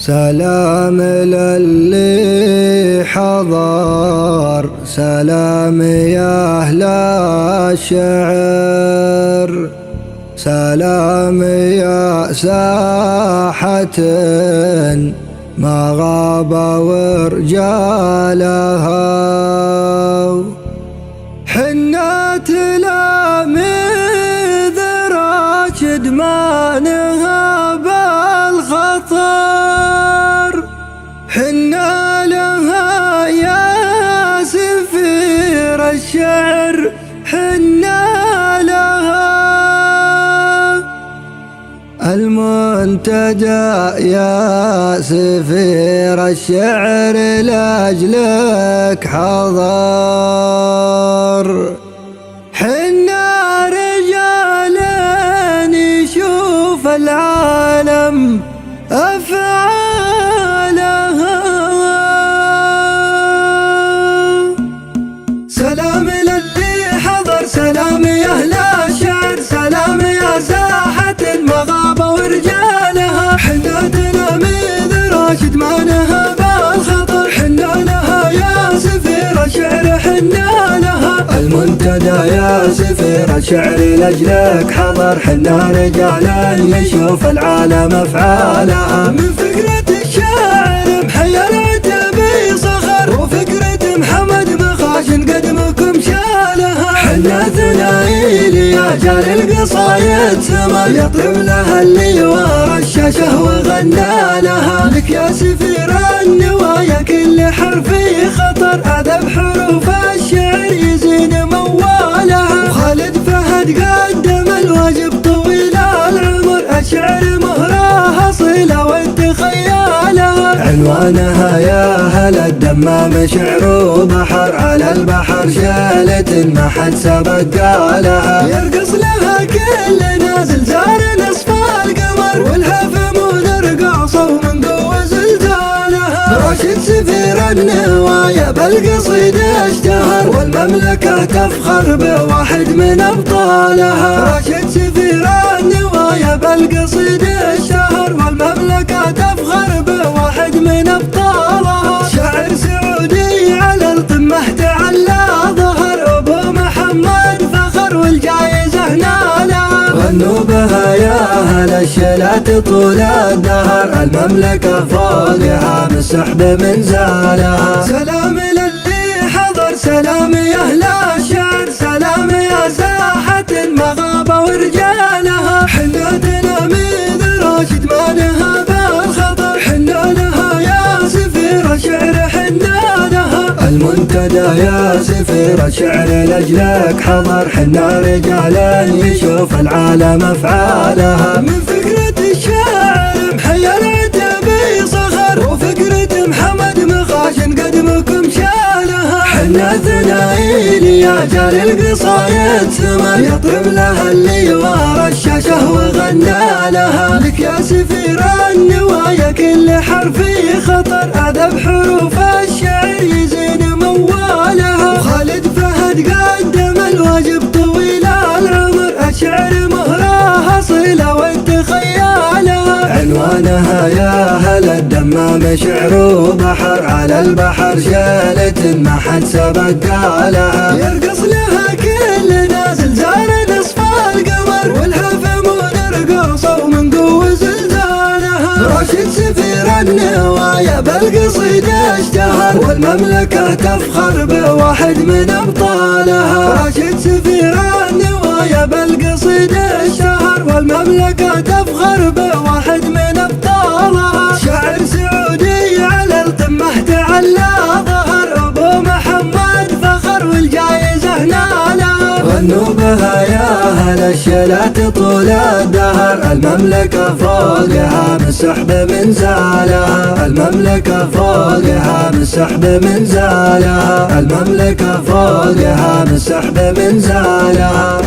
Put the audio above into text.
سلام للي حضر، سلام يا أهل الشعر، سلام يا ساحة ما غاب ورجالها، حنا تلاميذ راشد ما نهاب الخطر، حنا لها يا سفير الشعر، حنا لها المنتدى يا سفير الشعر لأجلك حضر، حنا رجال يشوف العالم أفعالها. سلام للي حضر، سلام يا أهل الشعر، سلام يا ساحة ما غاب ورجالها، حنا تلاميذ راشد ما نهاب الخطر، حنا لها يا سفير الشعر، حنا لها المنتدى يا سفير الشعر لأجلك حضر، حنا رجال يشوف العالم أفعالها. من فكرة الشاعر محيا العتبي صخر، وفكرة محمد مخاشن قدمكم شالها، حنا ثنائي يا جار القصايد سما يطرب لها اللي ورا الشاشة وغنى لها. لك يا سفير النوايا كل حرفي خطر، أذب حروف الشعر يزين موالها، وخالد فهد قدم الواجب طويل العمر، الشعر مهرها صيلة وانت خيالها، عنوانها يا أهل الدمام شعر بحر، على البحر شالة ما حد سبق قالها، يرقص لها كل نازل زار نصف القمر، والهفمون رقصوا من قوة زلزالها. راشد سفير النوايا بالقصيد اشتهر، والمملكة تفخر بواحد من أبطالها، راشد سفير النوايا بالقصيد اشتهر، والمملكة تفخر بواحد من أبطالها، شاعر سعودي على القمة تعلى ظهر، أبو محمد فخر والجايزة نالها، غنوا بها يا أهل الشلات طول الدهر، المملكة فوقها بالسحب من زالها. سلام للي حضر، سلام يا أهل الشعر، سلام يا ساحة ما غاب ورجالها، حنا تلاميذ راشد ما نهاب الخطر، حنا لها يا سفير الشعر، حنا لها المنتدى يا سفير الشعر لأجلك حضر، حنا رجال يشوف العالم أفعالها. من فكرة الشاعر محيا العتبي صخر، وفكرة محمد مخاشن قدمكم شالها، حنا ثنائي يا جار القصايد سما يطرب لها اللي ورا الشاشة وغنى لها. لك يا سفير النوايا كل حرفي خطر، أذب حروف الشعر يزين موالها، وخالد فهد قدم الواجب طويل العمر، الشعر مهرها صيلة وانت خيالها، عنوانها يا أهل الدمام شعر بحر، على البحر شالة ما حد سبق قالها، يرقص لها كل نازل زار نصف القمر، والهفمون رقصوا من قوة زلزالها. راشد سفير النوايا بالقصيد اشتهر، والمملكة تفخر بواحد من أبطالها، راشد سفير النوايا بالقصيد اشتهر، والمملكة تفخر بواحد من أبطالها، شاعر سعودي على القمة تعلى ظهر، أبو محمد فخر والجايزة نالها، غنوا بها يا أهل الشلات طول الدهر، المملكة فوقها بالسحب من زالها، المملكة فوقها بالسحب من زالها، المملكة فوقها بالسحب من زالها.